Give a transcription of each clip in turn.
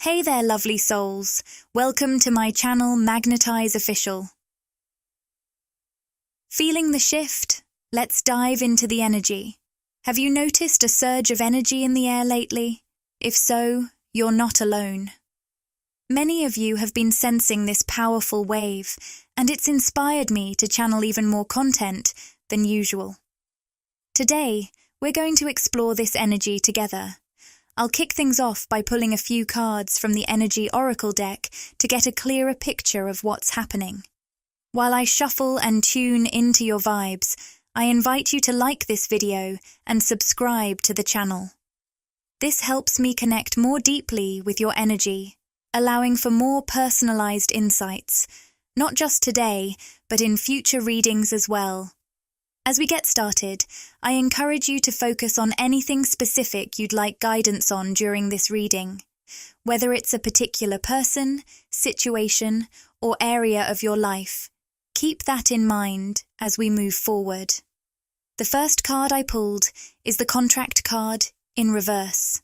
Hey there, lovely souls. Welcome to my channel, Magnetize Official. Feeling the shift? Let's dive into the energy. Have you noticed a surge of energy in the air lately? If so, you're not alone. Many of you have been sensing this powerful wave, and it's inspired me to channel even more content than usual. Today, we're going to explore this energy together. I'll kick things off by pulling a few cards from the Energy Oracle deck to get a clearer picture of what's happening. While I shuffle and tune into your vibes, I invite you to like this video and subscribe to the channel. This helps me connect more deeply with your energy, allowing for more personalized insights, not just today, but in future readings as well. As we get started, I encourage you to focus on anything specific you'd like guidance on during this reading. Whether it's a particular person, situation, or area of your life, keep that in mind as we move forward. The first card I pulled is the Contract card in reverse.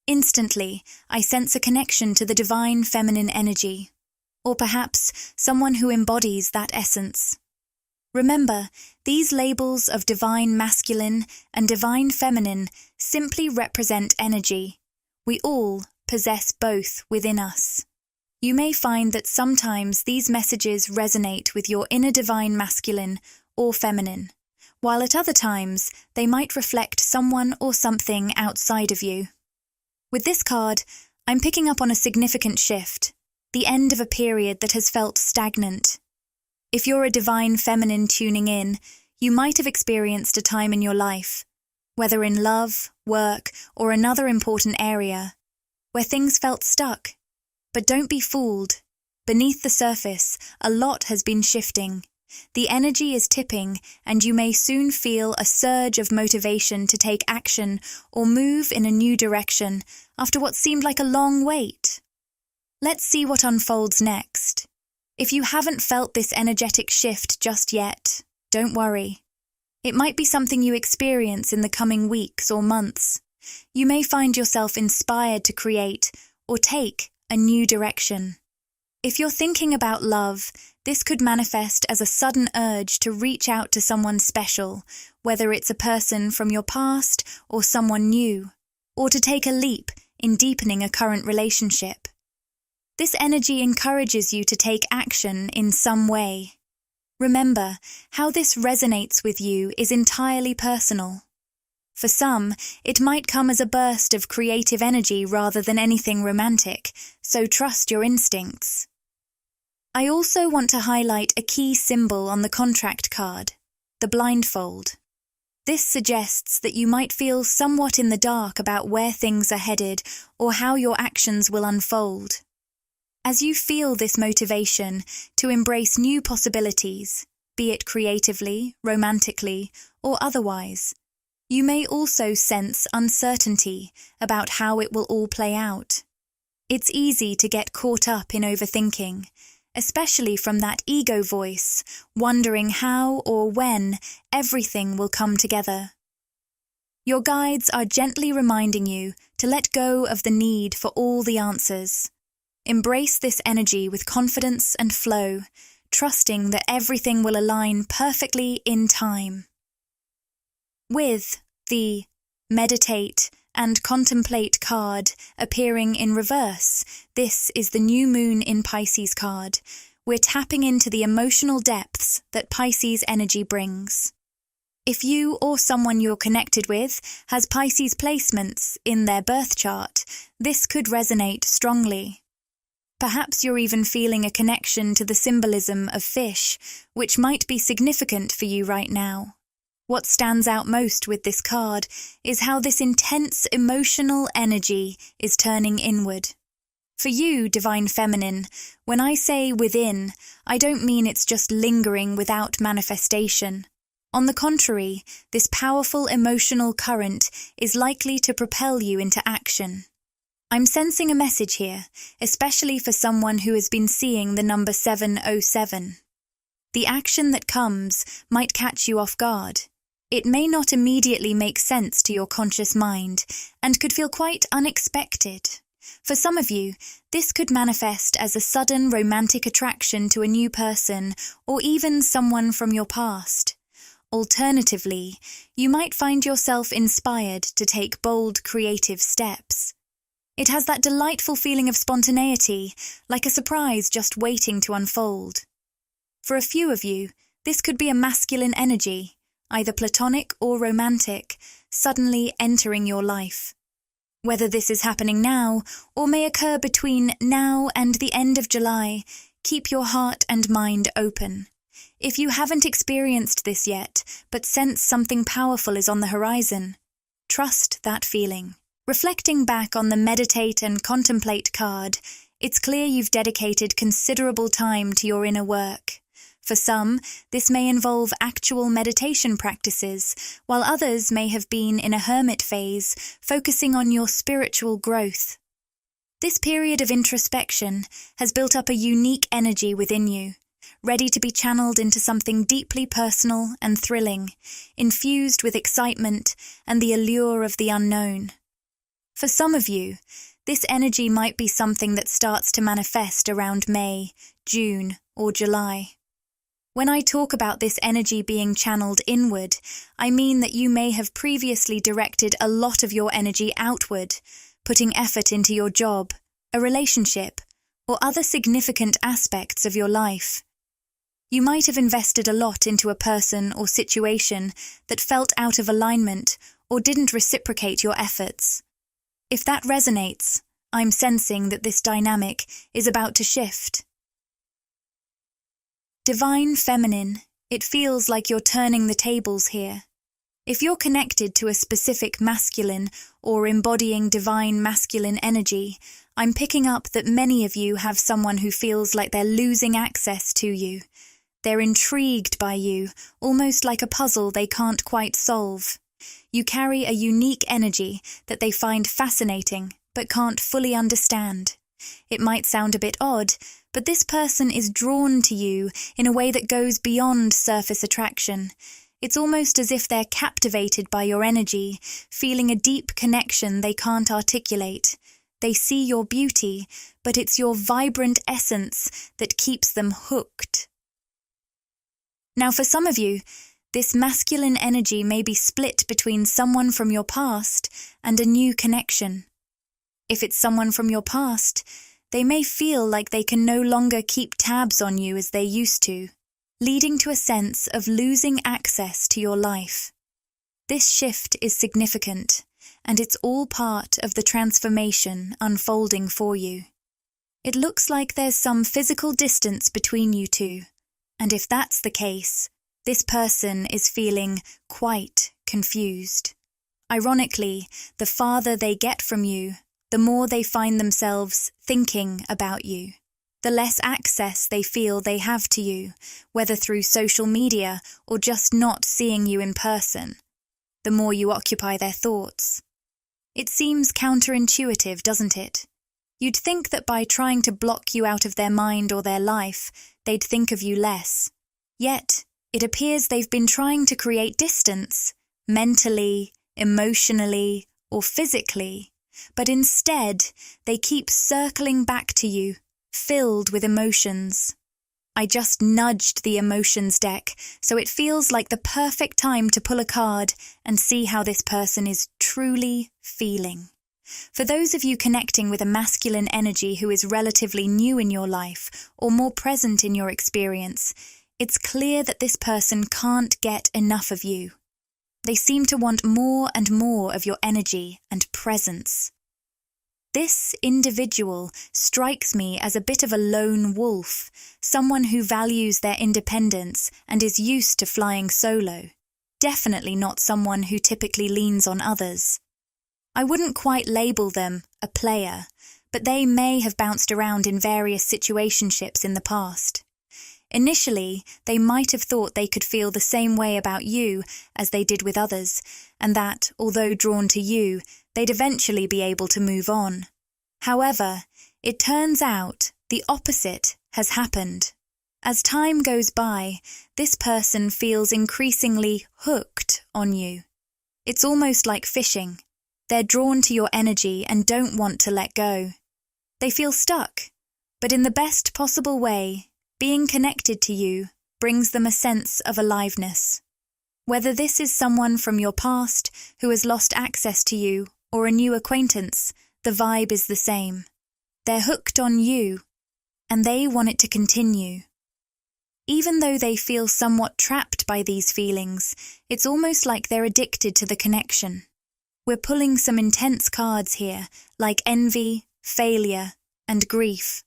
Instantly, I sense a connection to the divine feminine energy, or perhaps someone who embodies that essence. Remember, these labels of divine masculine and divine feminine simply represent energy. We all possess both within us. You may find that sometimes these messages resonate with your inner divine masculine or feminine, while at other times they might reflect someone or something outside of you. With this card, I'm picking up on a significant shift, the end of a period that has felt stagnant. If you're a divine feminine tuning in, you might have experienced a time in your life, whether in love, work, or another important area, where things felt stuck. But don't be fooled. Beneath the surface, a lot has been shifting. The energy is tipping, and you may soon feel a surge of motivation to take action or move in a new direction after what seemed like a long wait. Let's see what unfolds next. If you haven't felt this energetic shift just yet, don't worry. It might be something you experience in the coming weeks or months. You may find yourself inspired to create or take a new direction. If you're thinking about love, this could manifest as a sudden urge to reach out to someone special, whether it's a person from your past or someone new, or to take a leap in deepening a current relationship. This energy encourages you to take action in some way. Remember, how this resonates with you is entirely personal. For some, it might come as a burst of creative energy rather than anything romantic, so trust your instincts. I also want to highlight a key symbol on the Contract card, the blindfold. This suggests that you might feel somewhat in the dark about where things are headed or how your actions will unfold. As you feel this motivation to embrace new possibilities, be it creatively, romantically, or otherwise, you may also sense uncertainty about how it will all play out. It's easy to get caught up in overthinking, especially from that ego voice, wondering how or when everything will come together. Your guides are gently reminding you to let go of the need for all the answers. Embrace this energy with confidence and flow, trusting that everything will align perfectly in time. With the Meditate and Contemplate card appearing in reverse, this is the New Moon in Pisces card. We're tapping into the emotional depths that Pisces energy brings. If you or someone you're connected with has Pisces placements in their birth chart, this could resonate strongly. Perhaps you're even feeling a connection to the symbolism of fish, which might be significant for you right now. What stands out most with this card is how this intense emotional energy is turning inward. For you, Divine Feminine, when I say within, I don't mean it's just lingering without manifestation. On the contrary, this powerful emotional current is likely to propel you into action. I'm sensing a message here, especially for someone who has been seeing the number 707. The action that comes might catch you off guard. It may not immediately make sense to your conscious mind and could feel quite unexpected. For some of you, this could manifest as a sudden romantic attraction to a new person or even someone from your past. Alternatively, you might find yourself inspired to take bold, creative steps. It has that delightful feeling of spontaneity, like a surprise just waiting to unfold. For a few of you, this could be a masculine energy, either platonic or romantic, suddenly entering your life. Whether this is happening now or may occur between now and the end of July, keep your heart and mind open. If you haven't experienced this yet, but sense something powerful is on the horizon, trust that feeling. Reflecting back on the Meditate and Contemplate card, it's clear you've dedicated considerable time to your inner work. For some, this may involve actual meditation practices, while others may have been in a hermit phase, focusing on your spiritual growth. This period of introspection has built up a unique energy within you, ready to be channeled into something deeply personal and thrilling, infused with excitement and the allure of the unknown. For some of you, this energy might be something that starts to manifest around May, June, or July. When I talk about this energy being channeled inward, I mean that you may have previously directed a lot of your energy outward, putting effort into your job, a relationship, or other significant aspects of your life. You might have invested a lot into a person or situation that felt out of alignment or didn't reciprocate your efforts. If that resonates, I'm sensing that this dynamic is about to shift. Divine Feminine, it feels like you're turning the tables here. If you're connected to a specific masculine or embodying divine masculine energy, I'm picking up that many of you have someone who feels like they're losing access to you. They're intrigued by you, almost like a puzzle they can't quite solve. You carry a unique energy that they find fascinating but can't fully understand. It might sound a bit odd, but this person is drawn to you in a way that goes beyond surface attraction. It's almost as if they're captivated by your energy, feeling a deep connection they can't articulate. They see your beauty, but it's your vibrant essence that keeps them hooked. Now, for some of you, this masculine energy may be split between someone from your past and a new connection. If it's someone from your past, they may feel like they can no longer keep tabs on you as they used to, leading to a sense of losing access to your life. This shift is significant, and it's all part of the transformation unfolding for you. It looks like there's some physical distance between you two, and if that's the case, this person is feeling quite confused. Ironically, the farther they get from you, the more they find themselves thinking about you. The less access they feel they have to you, whether through social media or just not seeing you in person. The more you occupy their thoughts. It seems counterintuitive, doesn't it? You'd think that by trying to block you out of their mind or their life, they'd think of you less. Yet, it appears they've been trying to create distance, mentally, emotionally, or physically. But instead, they keep circling back to you, filled with emotions. I just nudged the emotions deck, so it feels like the perfect time to pull a card and see how this person is truly feeling. For those of you connecting with a masculine energy who is relatively new in your life or more present in your experience, it's clear that this person can't get enough of you. They seem to want more and more of your energy and presence. This individual strikes me as a bit of a lone wolf, someone who values their independence and is used to flying solo. Definitely not someone who typically leans on others. I wouldn't quite label them a player, but they may have bounced around in various situationships in the past. Initially, they might have thought they could feel the same way about you as they did with others, and that, although drawn to you, they'd eventually be able to move on. However, it turns out the opposite has happened. As time goes by, this person feels increasingly hooked on you. It's almost like fishing. They're drawn to your energy and don't want to let go. They feel stuck, but in the best possible way, being connected to you brings them a sense of aliveness. Whether this is someone from your past who has lost access to you or a new acquaintance, the vibe is the same. They're hooked on you, and they want it to continue. Even though they feel somewhat trapped by these feelings, it's almost like they're addicted to the connection. We're pulling some intense cards here, like envy, failure, and grief.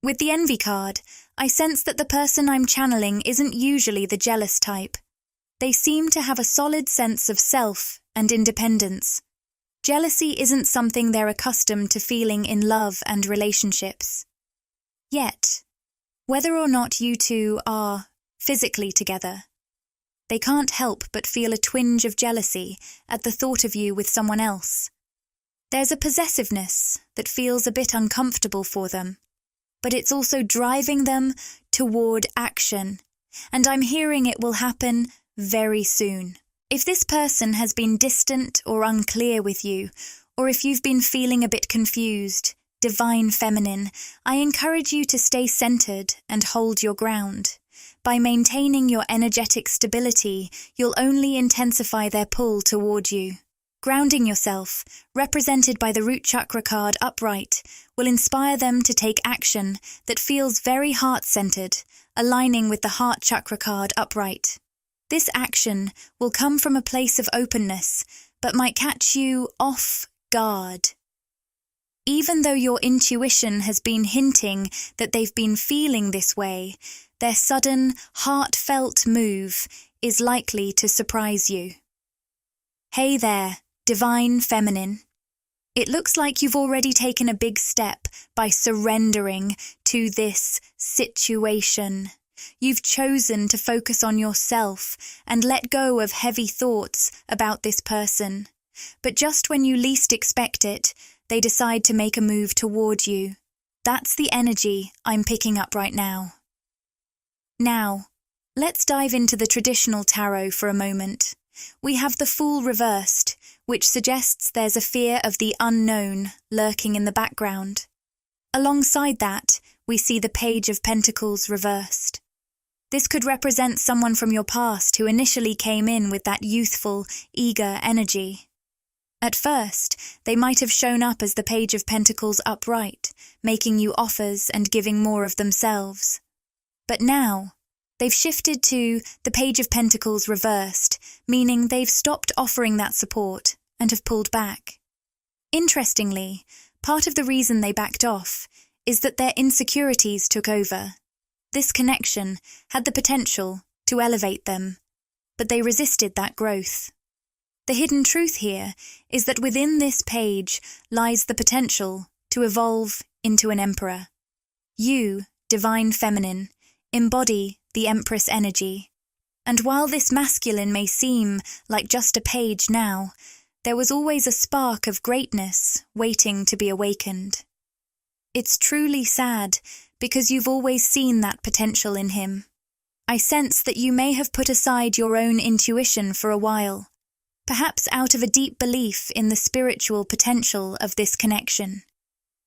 With the envy card, I sense that the person I'm channeling isn't usually the jealous type. They seem to have a solid sense of self and independence. Jealousy isn't something they're accustomed to feeling in love and relationships. Yet, whether or not you two are physically together, they can't help but feel a twinge of jealousy at the thought of you with someone else. There's a possessiveness that feels a bit uncomfortable for them, but it's also driving them toward action, and I'm hearing it will happen very soon. If this person has been distant or unclear with you, or if you've been feeling a bit confused, divine feminine, I encourage you to stay centered and hold your ground. By maintaining your energetic stability, you'll only intensify their pull toward you. Grounding yourself, represented by the root chakra card upright, will inspire them to take action that feels very heart-centered, aligning with the heart chakra card upright. This action will come from a place of openness, but might catch you off guard. Even though your intuition has been hinting that they've been feeling this way, their sudden, heartfelt move is likely to surprise you. Hey there, divine feminine. It looks like you've already taken a big step by surrendering to this situation. You've chosen to focus on yourself and let go of heavy thoughts about this person. But just when you least expect it, they decide to make a move toward you. That's the energy I'm picking up right now. Now, let's dive into the traditional tarot for a moment. We have the Fool reversed, which suggests there's a fear of the unknown lurking in the background. Alongside that, we see the Page of Pentacles reversed. This could represent someone from your past who initially came in with that youthful, eager energy. At first, they might have shown up as the Page of Pentacles upright, making you offers and giving more of themselves. But now, they've shifted to the Page of Pentacles reversed, meaning they've stopped offering that support and have pulled back. Interestingly, part of the reason they backed off is that their insecurities took over. This connection had the potential to elevate them, but they resisted that growth. The hidden truth here is that within this page lies the potential to evolve into an emperor. You, divine feminine, embody the Empress energy. And while this masculine may seem like just a page now, there was always a spark of greatness waiting to be awakened. It's truly sad because you've always seen that potential in him. I sense that you may have put aside your own intuition for a while, perhaps out of a deep belief in the spiritual potential of this connection.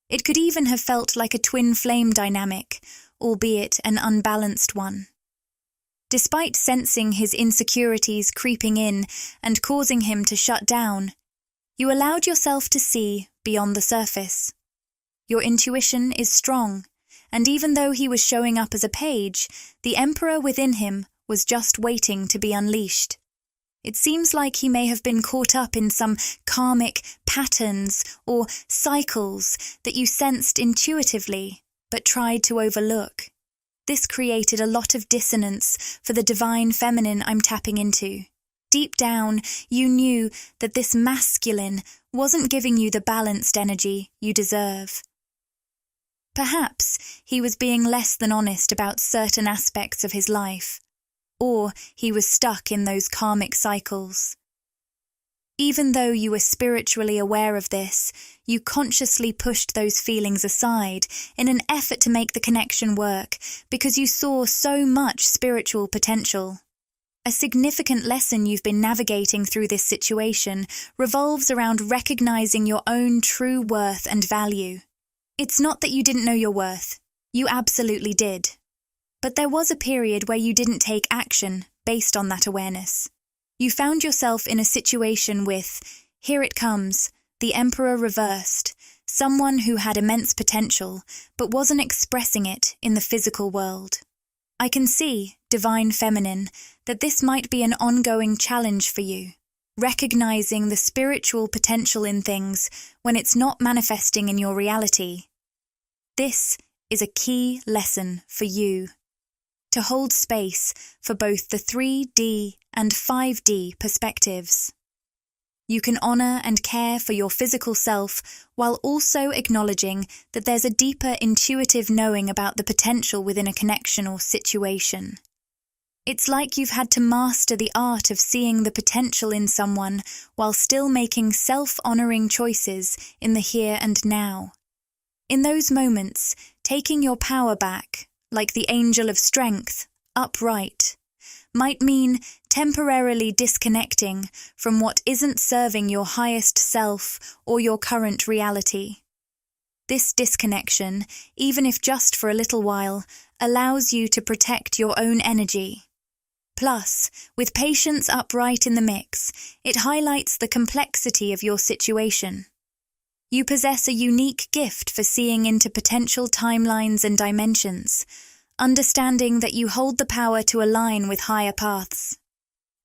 It could even have felt like a twin flame dynamic, albeit an unbalanced one. Despite sensing his insecurities creeping in and causing him to shut down, you allowed yourself to see beyond the surface. Your intuition is strong, and even though he was showing up as a page, the emperor within him was just waiting to be unleashed. It seems like he may have been caught up in some karmic patterns or cycles that you sensed intuitively, but tried to overlook. This created a lot of dissonance for the divine feminine I'm tapping into. Deep down, you knew that this masculine wasn't giving you the balanced energy you deserve. Perhaps he was being less than honest about certain aspects of his life, or he was stuck in those karmic cycles. Even though you were spiritually aware of this, you consciously pushed those feelings aside in an effort to make the connection work because you saw so much spiritual potential. A significant lesson you've been navigating through this situation revolves around recognizing your own true worth and value. It's not that you didn't know your worth. You absolutely did. But there was a period where you didn't take action based on that awareness. You found yourself in a situation with, here it comes, the Emperor reversed, someone who had immense potential but wasn't expressing it in the physical world. I can see, Divine Feminine, that this might be an ongoing challenge for you, recognizing the spiritual potential in things when it's not manifesting in your reality. This is a key lesson for you, to hold space for both the 3D and 5D perspectives. You can honor and care for your physical self while also acknowledging that there's a deeper intuitive knowing about the potential within a connection or situation. It's like you've had to master the art of seeing the potential in someone while still making self-honoring choices in the here and now. In those moments, taking your power back, like the angel of strength, upright, might mean temporarily disconnecting from what isn't serving your highest self or your current reality. This disconnection, even if just for a little while, allows you to protect your own energy. Plus, with patience upright in the mix, it highlights the complexity of your situation. You possess a unique gift for seeing into potential timelines and dimensions, understanding that you hold the power to align with higher paths.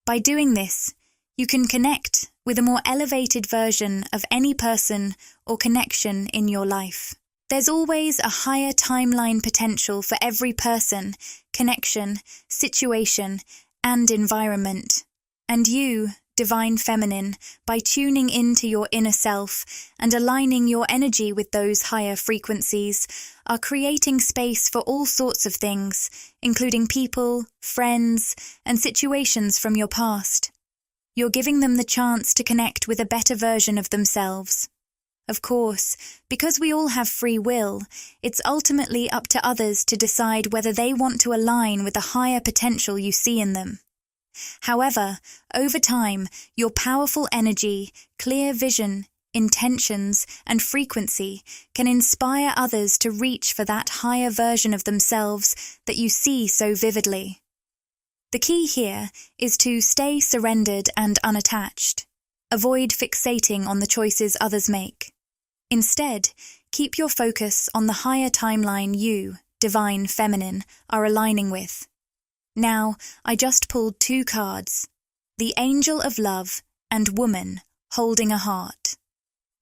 By doing this, you can connect with a more elevated version of any person or connection in your life. There's always a higher timeline potential for every person, connection, situation, and environment. And you, Divine Feminine, by tuning into your inner self and aligning your energy with those higher frequencies, are creating space for all sorts of things, including people, friends, and situations from your past. You're giving them the chance to connect with a better version of themselves. Of course, because we all have free will, it's ultimately up to others to decide whether they want to align with the higher potential you see in them. However, over time, your powerful energy, clear vision, intentions, and frequency can inspire others to reach for that higher version of themselves that you see so vividly. The key here is to stay surrendered and unattached. Avoid fixating on the choices others make. Instead, keep your focus on the higher timeline you, Divine Feminine, are aligning with. Now, I just pulled 2 cards, the Angel of Love and Woman holding a heart,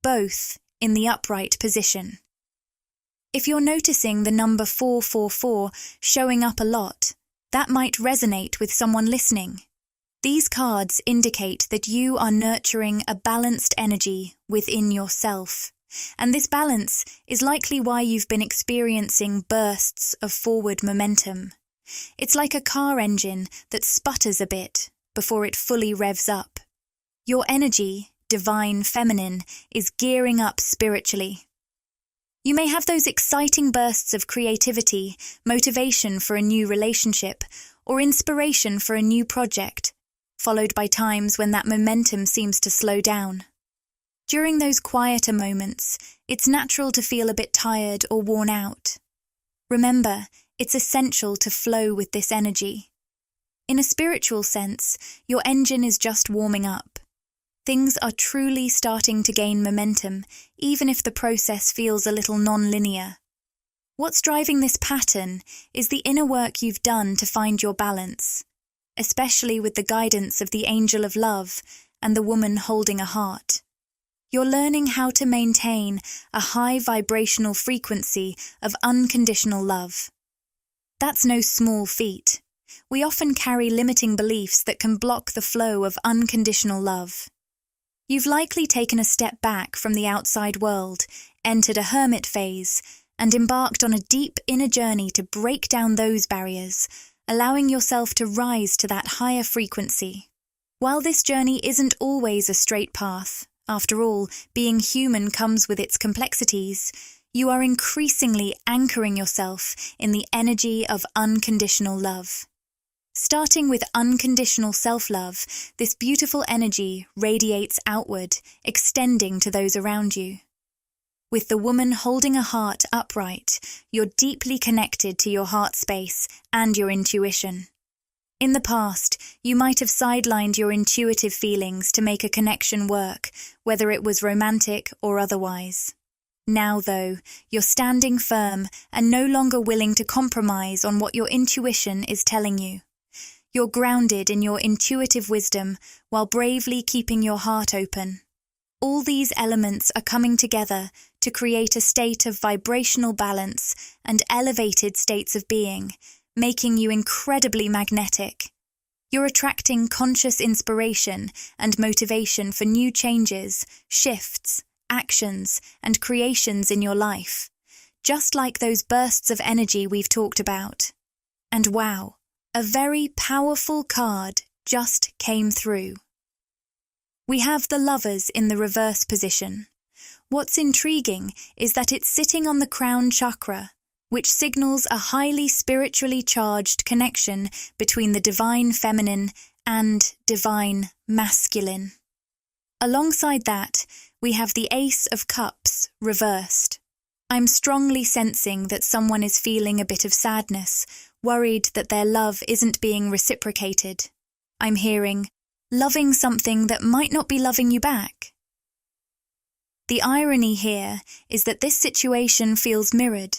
both in the upright position. If you're noticing the number 444 showing up a lot, that might resonate with someone listening. These cards indicate that you are nurturing a balanced energy within yourself, and this balance is likely why you've been experiencing bursts of forward momentum. It's like a car engine that sputters a bit before it fully revs up. Your energy, Divine Feminine, is gearing up spiritually. You may have those exciting bursts of creativity, motivation for a new relationship, or inspiration for a new project, followed by times when that momentum seems to slow down. During those quieter moments, it's natural to feel a bit tired or worn out. Remember, it's essential to flow with this energy. In a spiritual sense, your engine is just warming up. Things are truly starting to gain momentum, even if the process feels a little non-linear. What's driving this pattern is the inner work you've done to find your balance, especially with the guidance of the Angel of Love and the Woman holding a heart. You're learning how to maintain a high vibrational frequency of unconditional love. That's no small feat. We often carry limiting beliefs that can block the flow of unconditional love. You've likely taken a step back from the outside world, entered a hermit phase, and embarked on a deep inner journey to break down those barriers, allowing yourself to rise to that higher frequency. While this journey isn't always a straight path, after all, being human comes with its complexities, you are increasingly anchoring yourself in the energy of unconditional love. Starting with unconditional self-love, this beautiful energy radiates outward, extending to those around you. With the woman holding a heart upright, you're deeply connected to your heart space and your intuition. In the past, you might have sidelined your intuitive feelings to make a connection work, whether it was romantic or otherwise. Now, though, you're standing firm and no longer willing to compromise on what your intuition is telling you. You're grounded in your intuitive wisdom while bravely keeping your heart open. All these elements are coming together to create a state of vibrational balance and elevated states of being, making you incredibly magnetic. You're attracting conscious inspiration and motivation for new changes, shifts, actions, and creations in your life, just like those bursts of energy we've talked about. And wow, a very powerful card just came through. We have the Lovers in the reverse position. What's intriguing is that it's sitting on the crown chakra, which signals a highly spiritually charged connection between the divine feminine and divine masculine. Alongside that, we have the Ace of Cups reversed. I'm strongly sensing that someone is feeling a bit of sadness, worried that their love isn't being reciprocated. I'm hearing, loving something that might not be loving you back. The irony here is that this situation feels mirrored.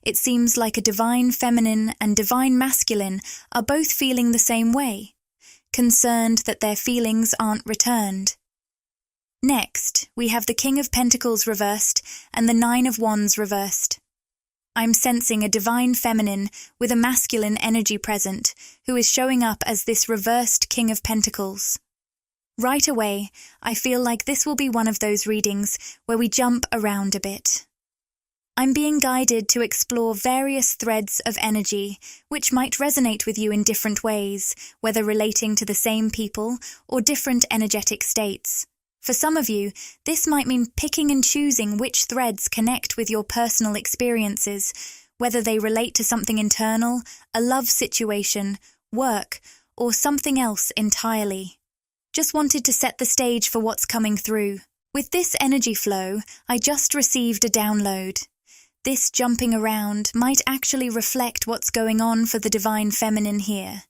It seems like a divine feminine and divine masculine are both feeling the same way, concerned that their feelings aren't returned. Next, we have the King of Pentacles reversed and the Nine of Wands reversed. I'm sensing a divine feminine with a masculine energy present who is showing up as this reversed King of Pentacles. Right away, I feel like this will be one of those readings where we jump around a bit. I'm being guided to explore various threads of energy which might resonate with you in different ways, whether relating to the same people or different energetic states. For some of you, this might mean picking and choosing which threads connect with your personal experiences, whether they relate to something internal, a love situation, work, or something else entirely. Just wanted to set the stage for what's coming through. With this energy flow, I just received a download. This jumping around might actually reflect what's going on for the divine feminine here.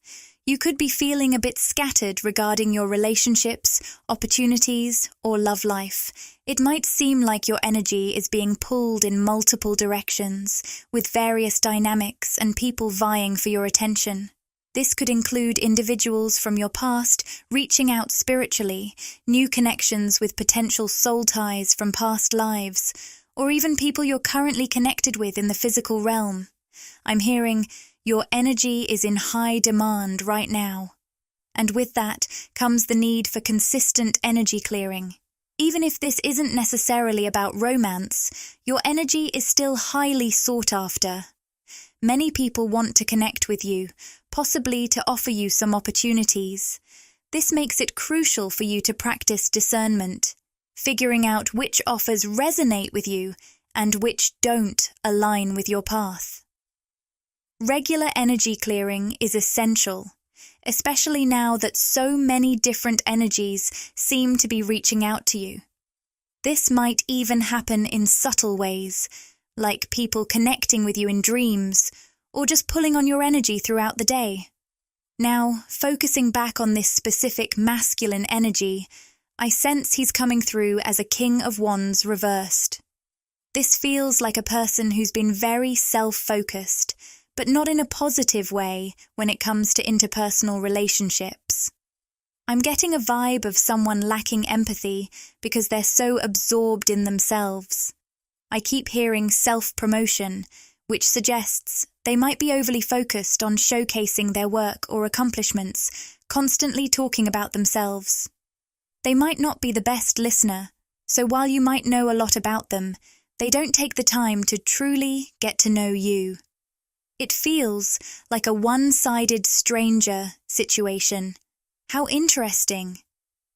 You could be feeling a bit scattered regarding your relationships, opportunities, or love life. It might seem like your energy is being pulled in multiple directions, with various dynamics and people vying for your attention. This could include individuals from your past reaching out spiritually, new connections with potential soul ties from past lives, or even people you're currently connected with in the physical realm. I'm hearing, your energy is in high demand right now. And with that comes the need for consistent energy clearing. Even if this isn't necessarily about romance, your energy is still highly sought after. Many people want to connect with you, possibly to offer you some opportunities. This makes it crucial for you to practice discernment, figuring out which offers resonate with you and which don't align with your path. Regular energy clearing is essential, especially now that so many different energies seem to be reaching out to you. This might even happen in subtle ways, like people connecting with you in dreams, or just pulling on your energy throughout the day. Now, focusing back on this specific masculine energy, I sense he's coming through as a King of Wands reversed. This feels like a person who's been very self-focused, but not in a positive way when it comes to interpersonal relationships. I'm getting a vibe of someone lacking empathy because they're so absorbed in themselves. I keep hearing self-promotion, which suggests they might be overly focused on showcasing their work or accomplishments, constantly talking about themselves. They might not be the best listener, so while you might know a lot about them, they don't take the time to truly get to know you. It feels like a one-sided stranger situation. How interesting.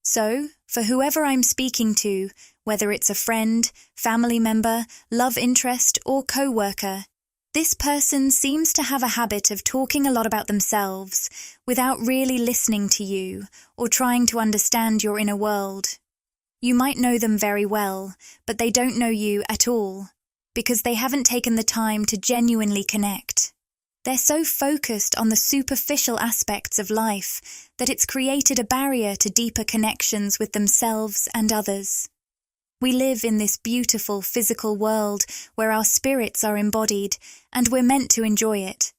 So, for whoever I'm speaking to, whether it's a friend, family member, love interest, or co-worker, This person seems to have a habit of talking a lot about themselves without really listening to you or trying to understand your inner world. You might know them very well, but they don't know you at all, because they haven't taken the time to genuinely connect. They're so focused on the superficial aspects of life that it's created a barrier to deeper connections with themselves and others. We live in this beautiful physical world where our spirits are embodied, and we're meant to enjoy it.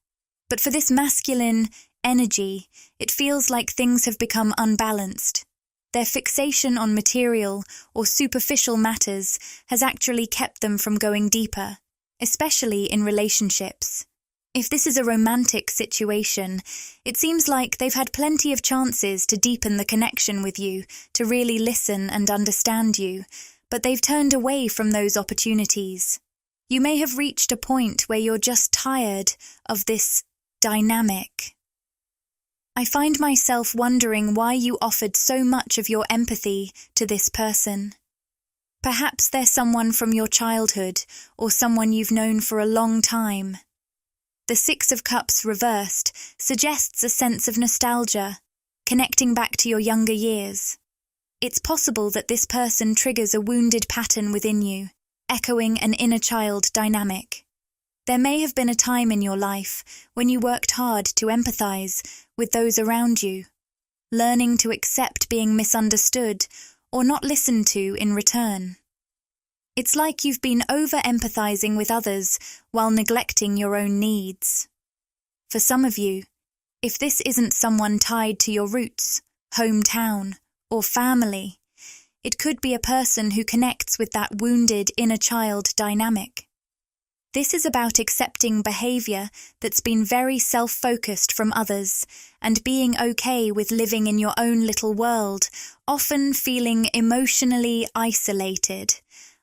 But for this masculine energy, it feels like things have become unbalanced. Their fixation on material or superficial matters has actually kept them from going deeper, especially in relationships. If this is a romantic situation, it seems like they've had plenty of chances to deepen the connection with you, to really listen and understand you, but they've turned away from those opportunities. You may have reached a point where you're just tired of this dynamic. I find myself wondering why you offered so much of your empathy to this person. Perhaps they're someone from your childhood or someone you've known for a long time. The Six of Cups reversed suggests a sense of nostalgia, connecting back to your younger years. It's possible that this person triggers a wounded pattern within you, echoing an inner child dynamic. There may have been a time in your life when you worked hard to empathize with those around you, learning to accept being misunderstood or not listened to in return. It's like you've been over-empathizing with others while neglecting your own needs. For some of you, if this isn't someone tied to your roots, hometown, or family, it could be a person who connects with that wounded inner child dynamic. This is about accepting behavior that's been very self-focused from others and being okay with living in your own little world, often feeling emotionally isolated.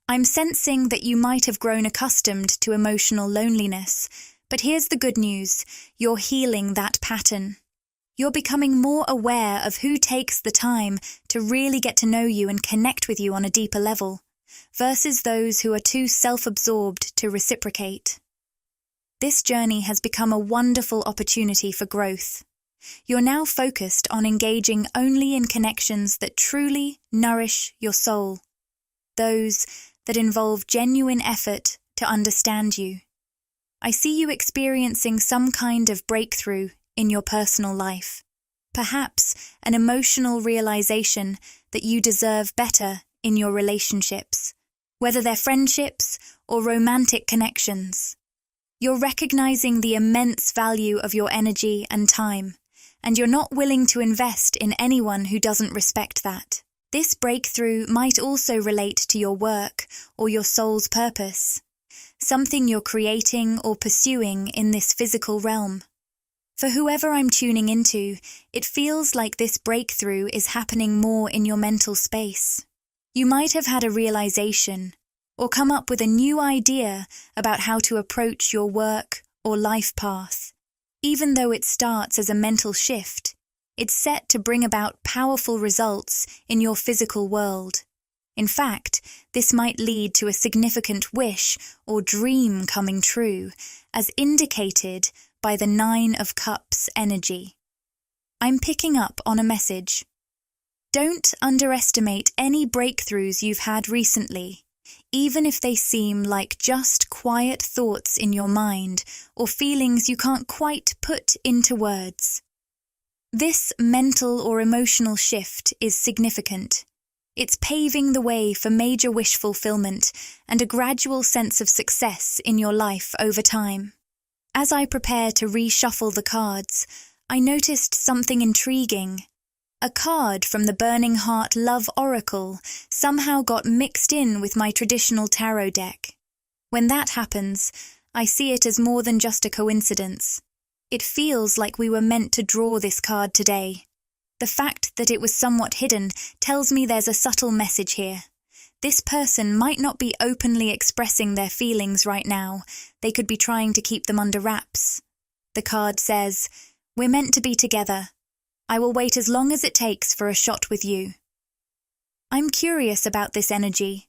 I'm sensing that you might have grown accustomed to emotional loneliness, but here's the good news: you're healing that pattern. You're becoming more aware of who takes the time to really get to know you and connect with you on a deeper level, versus those who are too self-absorbed to reciprocate. This journey has become a wonderful opportunity for growth. You're now focused on engaging only in connections that truly nourish your soul, those that involve genuine effort to understand you. I see you experiencing some kind of breakthrough in your personal life, perhaps an emotional realization that you deserve better in your relationships, whether they're friendships or romantic connections. You're recognizing the immense value of your energy and time, and you're not willing to invest in anyone who doesn't respect that. This breakthrough might also relate to your work or your soul's purpose, something you're creating or pursuing in this physical realm. For whoever I'm tuning into, it feels like this breakthrough is happening more in your mental space. You might have had a realization or come up with a new idea about how to approach your work or life path. Even though it starts as a mental shift, it's set to bring about powerful results in your physical world. In fact, this might lead to a significant wish or dream coming true, as indicated by the Nine of Cups energy. I'm picking up on a message. Don't underestimate any breakthroughs you've had recently, even if they seem like just quiet thoughts in your mind or feelings you can't quite put into words. This mental or emotional shift is significant. It's paving the way for major wish fulfillment and a gradual sense of success in your life over time. As I prepare to reshuffle the cards, I noticed something intriguing. A card from the Burning Heart Love Oracle somehow got mixed in with my traditional tarot deck. When that happens, I see it as more than just a coincidence. It feels like we were meant to draw this card today. The fact that it was somewhat hidden tells me there's a subtle message here. This person might not be openly expressing their feelings right now. They could be trying to keep them under wraps. The card says, "We're meant to be together. I will wait as long as it takes for a shot with you." I'm curious about this energy.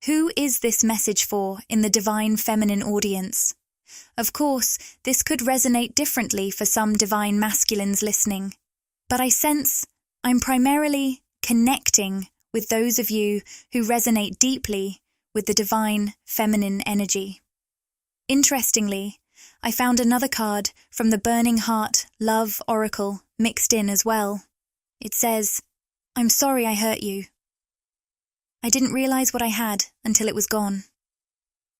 Who is this message for in the divine feminine audience? Of course, this could resonate differently for some divine masculines listening, but I sense I'm primarily connecting with those of you who resonate deeply with the divine feminine energy. Interestingly, I found another card from the Burning Heart Love Oracle mixed in as well. It says, "I'm sorry I hurt you. I didn't realize what I had until it was gone."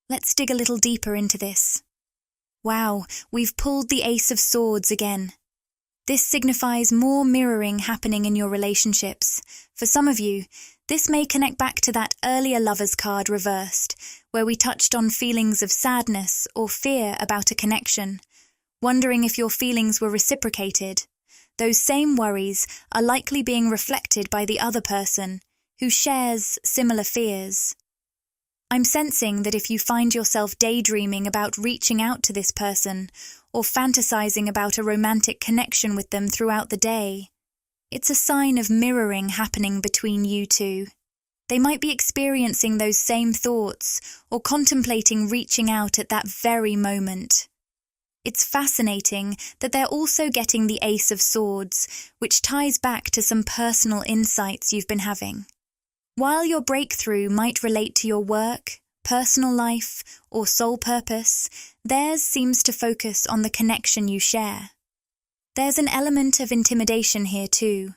Let's dig a little deeper into this. Wow, we've pulled the Ace of Swords again. This signifies more mirroring happening in your relationships. For some of you, this may connect back to that earlier Lovers card reversed, where we touched on feelings of sadness or fear about a connection, wondering if your feelings were reciprocated. Those same worries are likely being reflected by the other person, who shares similar fears. I'm sensing that if you find yourself daydreaming about reaching out to this person or fantasizing about a romantic connection with them throughout the day, it's a sign of mirroring happening between you two. They might be experiencing those same thoughts or contemplating reaching out at that very moment. It's fascinating that they're also getting the Ace of Swords, which ties back to some personal insights you've been having. While your breakthrough might relate to your work, personal life, or soul purpose, theirs seems to focus on the connection you share. There's an element of intimidation here too.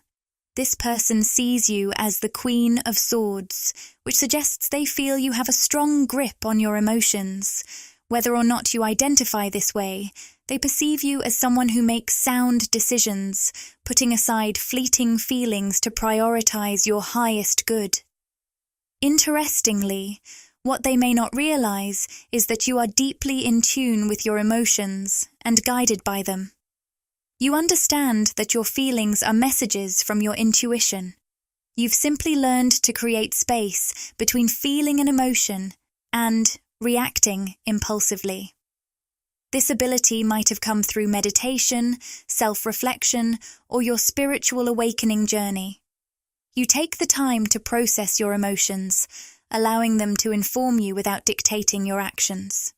This person sees you as the Queen of Swords, which suggests they feel you have a strong grip on your emotions. Whether or not you identify this way, they perceive you as someone who makes sound decisions, putting aside fleeting feelings to prioritize your highest good. Interestingly, what they may not realize is that you are deeply in tune with your emotions and guided by them. You understand that your feelings are messages from your intuition. You've simply learned to create space between feeling an emotion and reacting impulsively. This ability might have come through meditation, self-reflection, or your spiritual awakening journey. You take the time to process your emotions, allowing them to inform you without dictating your actions.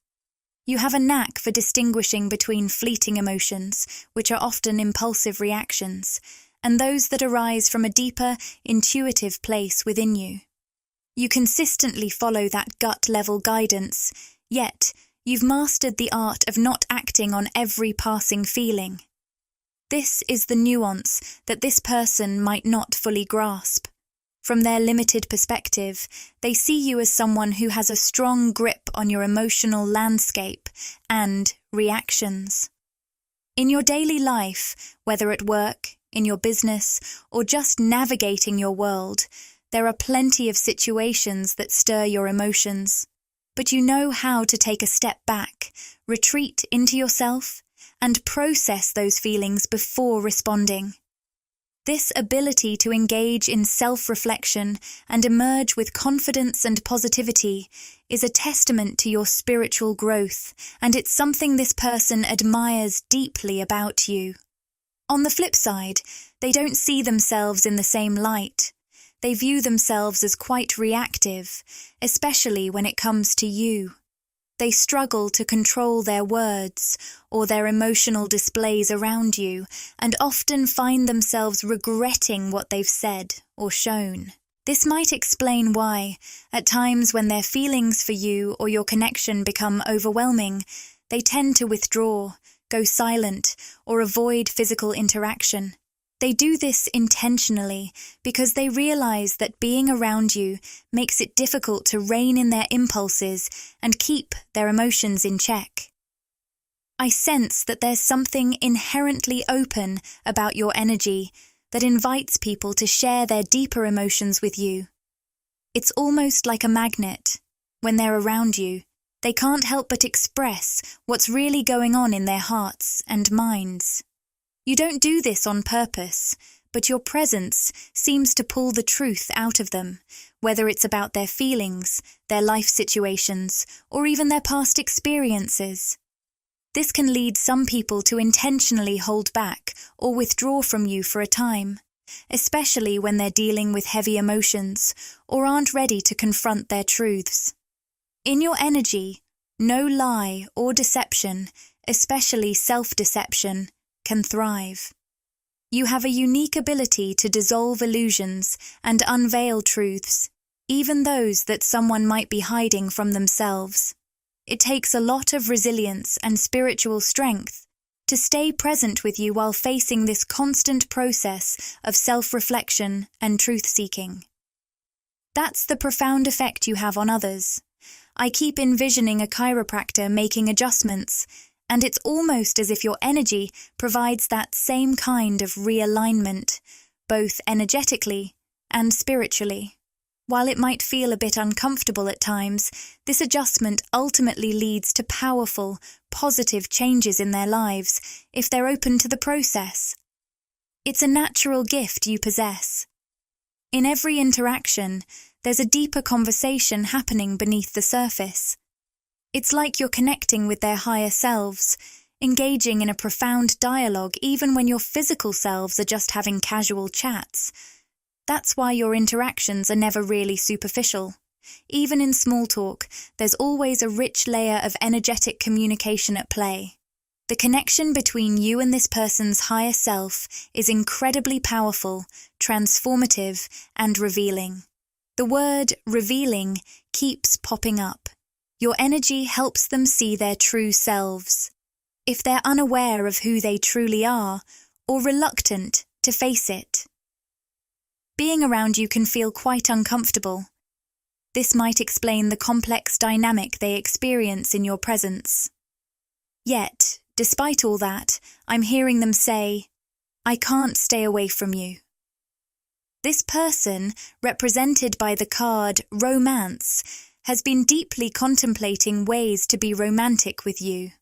You have a knack for distinguishing between fleeting emotions, which are often impulsive reactions, and those that arise from a deeper, intuitive place within you. You consistently follow that gut-level guidance, yet you've mastered the art of not acting on every passing feeling. This is the nuance that this person might not fully grasp. From their limited perspective, they see you as someone who has a strong grip on your emotional landscape and reactions. In your daily life, whether at work, in your business, or just navigating your world, there are plenty of situations that stir your emotions. But you know how to take a step back, retreat into yourself, and process those feelings before responding. This ability to engage in self-reflection and emerge with confidence and positivity is a testament to your spiritual growth, and it's something this person admires deeply about you. On the flip side, they don't see themselves in the same light. They view themselves as quite reactive, especially when it comes to you. They struggle to control their words or their emotional displays around you and often find themselves regretting what they've said or shown. This might explain why, at times when their feelings for you or your connection become overwhelming, they tend to withdraw, go silent, or avoid physical interaction. They do this intentionally because they realize that being around you makes it difficult to rein in their impulses and keep their emotions in check. I sense that there's something inherently open about your energy that invites people to share their deeper emotions with you. It's almost like a magnet. When they're around you, they can't help but express what's really going on in their hearts and minds. You don't do this on purpose, but your presence seems to pull the truth out of them, whether it's about their feelings, their life situations, or even their past experiences. This can lead some people to intentionally hold back or withdraw from you for a time, especially when they're dealing with heavy emotions or aren't ready to confront their truths. In your energy, no lie or deception, especially self-deception, can thrive. You have a unique ability to dissolve illusions and unveil truths, even those that someone might be hiding from themselves. It takes a lot of resilience and spiritual strength to stay present with you while facing this constant process of self-reflection and truth-seeking. That's the profound effect you have on others. I keep envisioning a chiropractor making adjustments, and it's almost as if your energy provides that same kind of realignment, both energetically and spiritually. While it might feel a bit uncomfortable at times, this adjustment ultimately leads to powerful, positive changes in their lives if they're open to the process. It's a natural gift you possess. In every interaction, there's a deeper conversation happening beneath the surface. It's like you're connecting with their higher selves, engaging in a profound dialogue even when your physical selves are just having casual chats. That's why your interactions are never really superficial. Even in small talk, there's always a rich layer of energetic communication at play. The connection between you and this person's higher self is incredibly powerful, transformative, and revealing. The word revealing keeps popping up. Your energy helps them see their true selves. If they're unaware of who they truly are, or reluctant to face it, being around you can feel quite uncomfortable. This might explain the complex dynamic they experience in your presence. Yet, despite all that, I'm hearing them say, "I can't stay away from you." This person, represented by the card Romance, has been deeply contemplating ways to be romantic with you.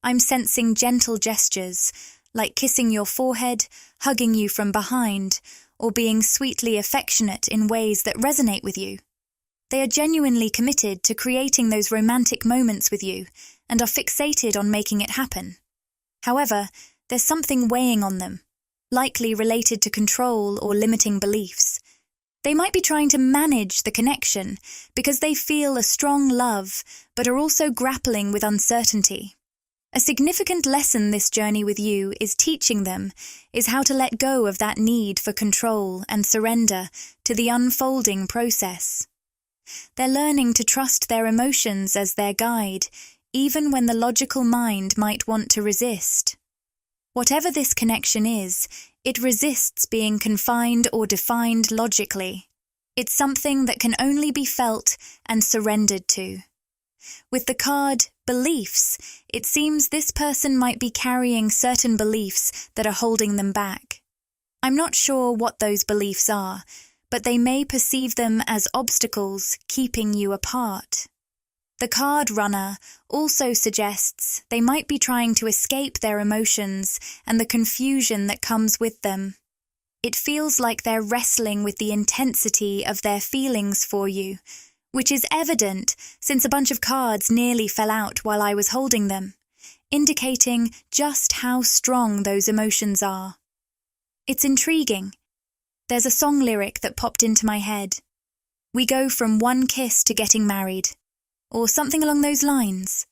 I'm sensing gentle gestures, like kissing your forehead, hugging you from behind, or being sweetly affectionate in ways that resonate with you. They are genuinely committed to creating those romantic moments with you and are fixated on making it happen. However, there's something weighing on them, likely related to control or limiting beliefs. They might be trying to manage the connection because they feel a strong love but are also grappling with uncertainty. A significant lesson this journey with you is teaching them is how to let go of that need for control and surrender to the unfolding process. They're learning to trust their emotions as their guide, even when the logical mind might want to resist. Whatever this connection is, it resists being confined or defined logically. It's something that can only be felt and surrendered to. With the card Beliefs, it seems this person might be carrying certain beliefs that are holding them back. I'm not sure what those beliefs are, but they may perceive them as obstacles keeping you apart. The card Runner also suggests they might be trying to escape their emotions and the confusion that comes with them. It feels like they're wrestling with the intensity of their feelings for you, which is evident since a bunch of cards nearly fell out while I was holding them, indicating just how strong those emotions are. It's intriguing. There's a song lyric that popped into my head. "We go from one kiss to getting married," or something along those lines.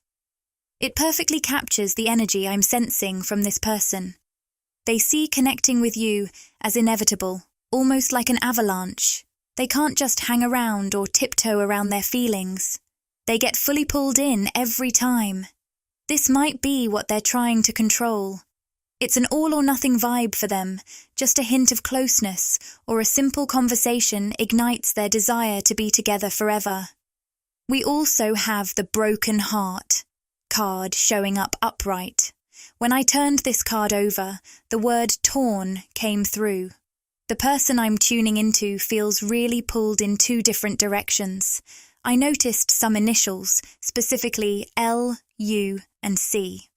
It perfectly captures the energy I'm sensing from this person. They see connecting with you as inevitable, almost like an avalanche. They can't just hang around or tiptoe around their feelings. They get fully pulled in every time. This might be what they're trying to control. It's an all-or-nothing vibe for them. Just a hint of closeness or a simple conversation ignites their desire to be together forever. We also have the Broken Heart card showing up upright. When I turned this card over, the word torn came through. The person I'm tuning into feels really pulled in two different directions. I noticed some initials, specifically L, U, and C.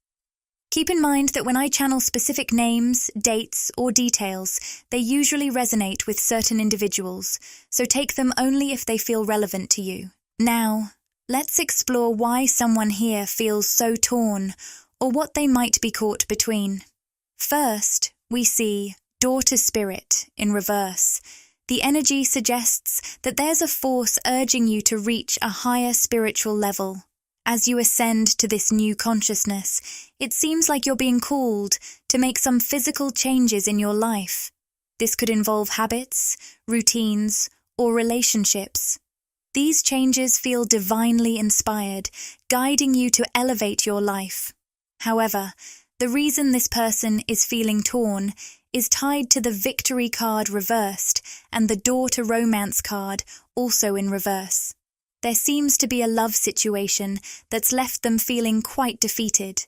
Keep in mind that when I channel specific names, dates, or details, they usually resonate with certain individuals, so take them only if they feel relevant to you. Now, let's explore why someone here feels so torn, or what they might be caught between. First, we see Daughter Spirit in reverse. The energy suggests that there's a force urging you to reach a higher spiritual level. As you ascend to this new consciousness, it seems like you're being called to make some physical changes in your life. This could involve habits, routines, or relationships. These changes feel divinely inspired, guiding you to elevate your life. However, the reason this person is feeling torn is tied to the Victory card reversed and the Door to Romance card also in reverse. There seems to be a love situation that's left them feeling quite defeated.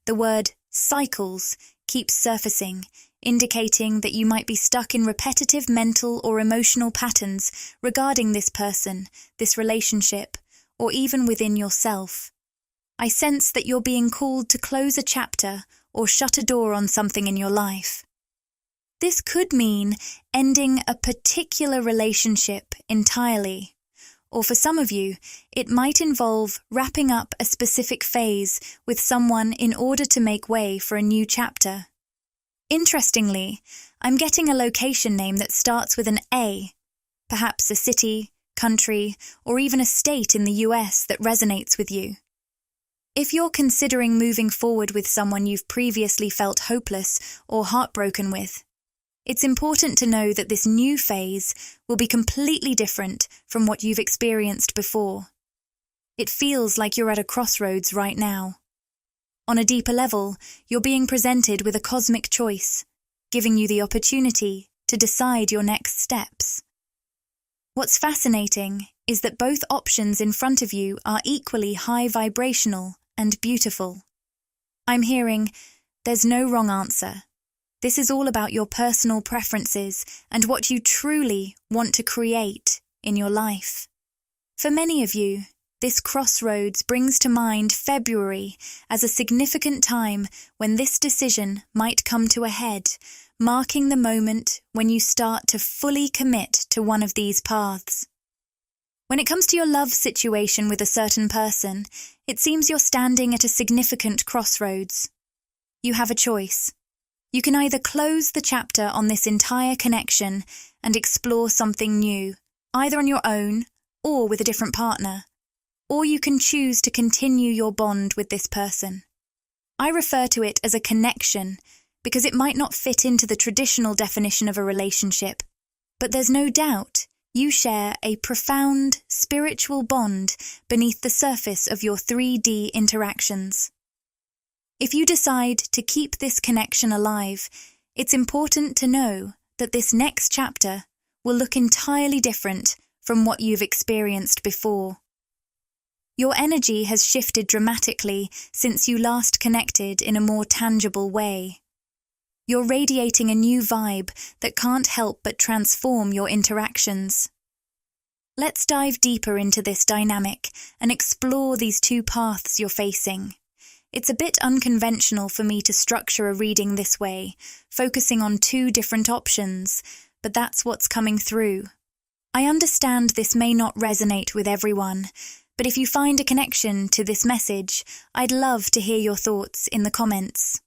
The word cycles keeps surfacing, indicating that you might be stuck in repetitive mental or emotional patterns regarding this person, this relationship, or even within yourself. I sense that you're being called to close a chapter or shut a door on something in your life. This could mean ending a particular relationship entirely. Or for some of you, it might involve wrapping up a specific phase with someone in order to make way for a new chapter. Interestingly, I'm getting a location name that starts with an A, perhaps a city, country, or even a state in the US that resonates with you. If you're considering moving forward with someone you've previously felt hopeless or heartbroken with, it's important to know that this new phase will be completely different from what you've experienced before. It feels like you're at a crossroads right now. On a deeper level, you're being presented with a cosmic choice, giving you the opportunity to decide your next steps. What's fascinating is that both options in front of you are equally high vibrational and beautiful. I'm hearing, there's no wrong answer. This is all about your personal preferences and what you truly want to create in your life. For many of you, this crossroads brings to mind February as a significant time when this decision might come to a head, marking the moment when you start to fully commit to one of these paths. When it comes to your love situation with a certain person, it seems you're standing at a significant crossroads. You have a choice. You can either close the chapter on this entire connection and explore something new, either on your own or with a different partner, or you can choose to continue your bond with this person. I refer to it as a connection because it might not fit into the traditional definition of a relationship, but there's no doubt you share a profound spiritual bond beneath the surface of your 3D interactions. If you decide to keep this connection alive, it's important to know that this next chapter will look entirely different from what you've experienced before. Your energy has shifted dramatically since you last connected in a more tangible way. You're radiating a new vibe that can't help but transform your interactions. Let's dive deeper into this dynamic and explore these two paths you're facing. It's a bit unconventional for me to structure a reading this way, focusing on two different options, but that's what's coming through. I understand this may not resonate with everyone, but if you find a connection to this message, I'd love to hear your thoughts in the comments.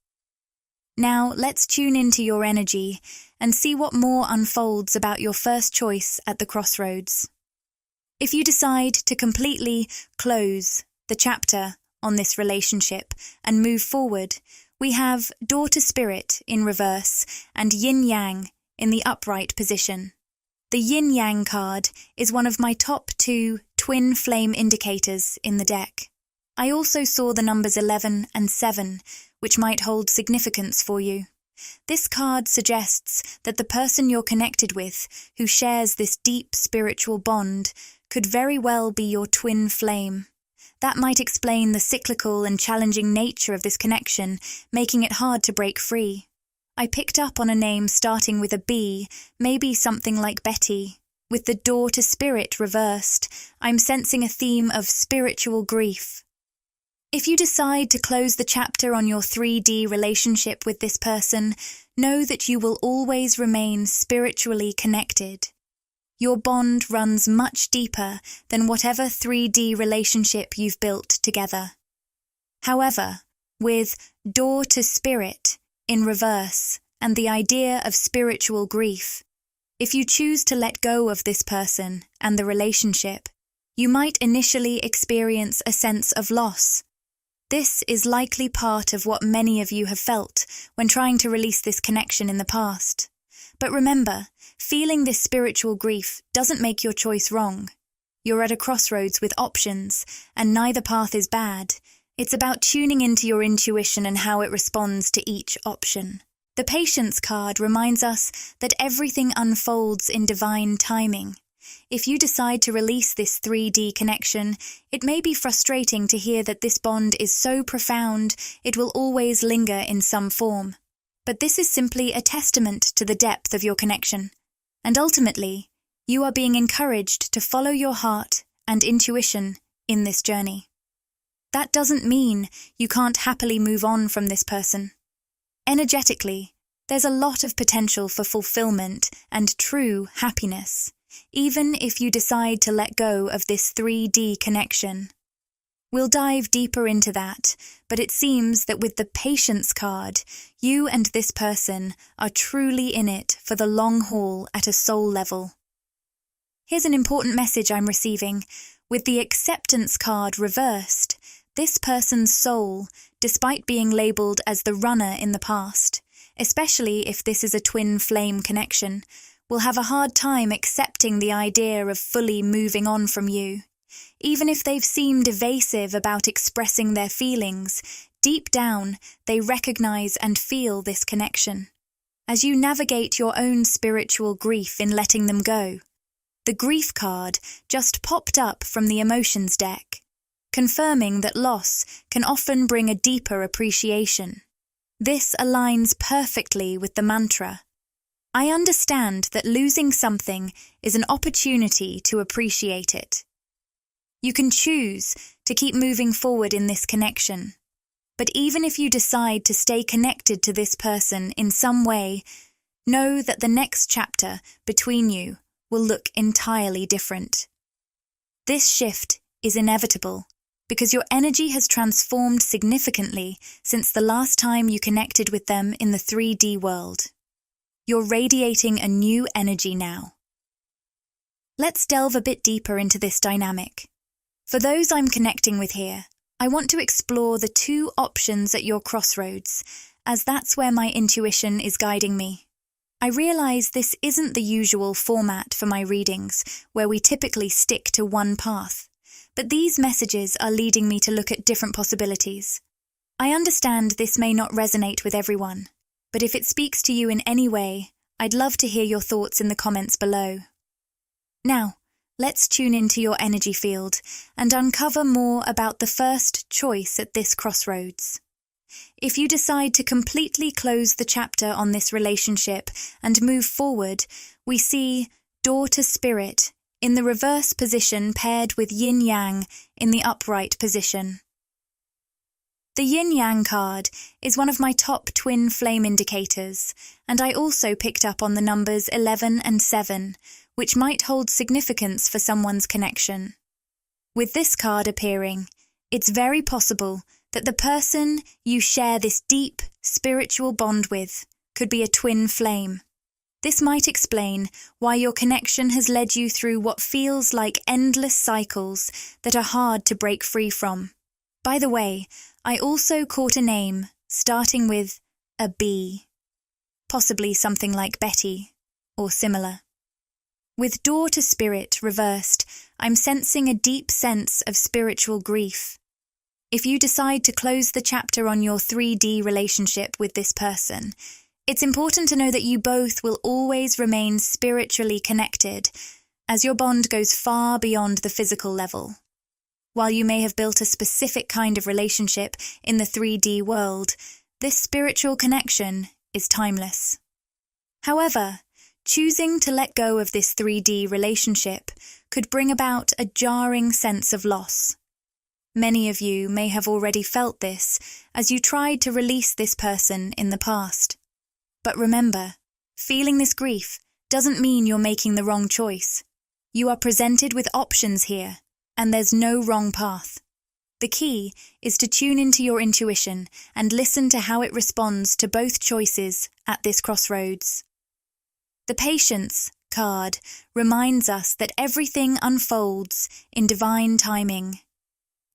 Now, let's tune into your energy and see what more unfolds about your first choice at the crossroads. If you decide to completely close the chapter on this relationship and move forward, we have Door to Spirit in reverse and Yin Yang in the upright position. The Yin Yang card is one of my top 2 twin flame indicators in the deck. I also saw the numbers 11 and 7, which might hold significance for you. This card suggests that the person you're connected with, who shares this deep spiritual bond, could very well be your twin flame. That might explain the cyclical and challenging nature of this connection, making it hard to break free. I picked up on a name starting with a B, maybe something like Betty. With the Door to Spirit reversed, I'm sensing a theme of spiritual grief. If you decide to close the chapter on your 3D relationship with this person, know that you will always remain spiritually connected. Your bond runs much deeper than whatever 3D relationship you've built together. However, with Door to Spirit in reverse and the idea of spiritual grief, if you choose to let go of this person and the relationship, You might initially experience a sense of loss. This is likely part of what many of you have felt when trying to release this connection in the past. But remember, feeling this spiritual grief doesn't make your choice wrong. You're at a crossroads with options, and neither path is bad. It's about tuning into your intuition and how it responds to each option. The Patience card reminds us that everything unfolds in divine timing. If you decide to release this 3D connection, it may be frustrating to hear that this bond is so profound it will always linger in some form. But this is simply a testament to the depth of your connection. And ultimately, you are being encouraged to follow your heart and intuition in this journey. That doesn't mean you can't happily move on from this person. Energetically, there's a lot of potential for fulfillment and true happiness, even if you decide to let go of this 3D connection. We'll dive deeper into that, but it seems that with the Patience card, you and this person are truly in it for the long haul at a soul level. Here's an important message I'm receiving. With the Acceptance card reversed, this person's soul, despite being labelled as the runner in the past, especially if this is a twin flame connection, will have a hard time accepting the idea of fully moving on from you. Even if they've seemed evasive about expressing their feelings, deep down they recognize and feel this connection. As you navigate your own spiritual grief in letting them go, the Grief card just popped up from the Emotions deck, confirming that loss can often bring a deeper appreciation. This aligns perfectly with the mantra, I understand that losing something is an opportunity to appreciate it. You can choose to keep moving forward in this connection. But even if you decide to stay connected to this person in some way, know that the next chapter between you will look entirely different. This shift is inevitable because your energy has transformed significantly since the last time you connected with them in the 3D world. You're radiating a new energy now. Let's delve a bit deeper into this dynamic. For those I'm connecting with here, I want to explore the two options at your crossroads, as that's where my intuition is guiding me. I realize this isn't the usual format for my readings, where we typically stick to one path, but these messages are leading me to look at different possibilities. I understand this may not resonate with everyone, but if it speaks to you in any way, I'd love to hear your thoughts in the comments below. Now, let's tune into your energy field and uncover more about the first choice at this crossroads. If you decide to completely close the chapter on this relationship and move forward, we see Door to Spirit in the reverse position paired with Yin Yang in the upright position. The Yin Yang card is one of my top twin flame indicators, and I also picked up on the numbers 11 and 7, which might hold significance for someone's connection. With this card appearing, it's very possible that the person you share this deep spiritual bond with could be a twin flame. This might explain why your connection has led you through what feels like endless cycles that are hard to break free from. By the way, I also caught a name starting with a B, possibly something like Betty or similar. With Door to Spirit reversed, I'm sensing a deep sense of spiritual grief. If you decide to close the chapter on your 3D relationship with this person, it's important to know that you both will always remain spiritually connected, as your bond goes far beyond the physical level. While you may have built a specific kind of relationship in the 3D world, this spiritual connection is timeless. However, choosing to let go of this 3D relationship could bring about a jarring sense of loss. Many of you may have already felt this as you tried to release this person in the past. But remember, feeling this grief doesn't mean you're making the wrong choice. You are presented with options here, and there's no wrong path. The key is to tune into your intuition and listen to how it responds to both choices at this crossroads. The Patience card reminds us that everything unfolds in divine timing.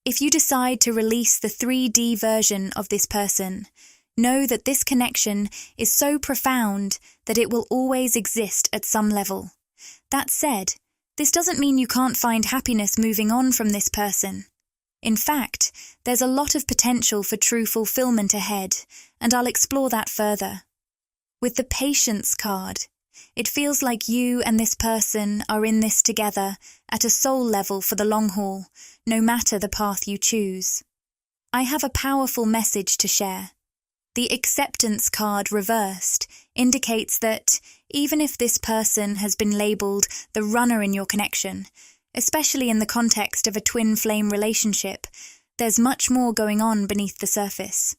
If you decide to release the 3D version of this person, know that this connection is so profound that it will always exist at some level. That said, this doesn't mean you can't find happiness moving on from this person. In fact, there's a lot of potential for true fulfillment ahead, and I'll explore that further. With the Patience card, it feels like you and this person are in this together at a soul level for the long haul, no matter the path you choose. I have a powerful message to share. The Acceptance card reversed indicates that even if this person has been labelled the runner in your connection, especially in the context of a twin flame relationship, there's much more going on beneath the surface.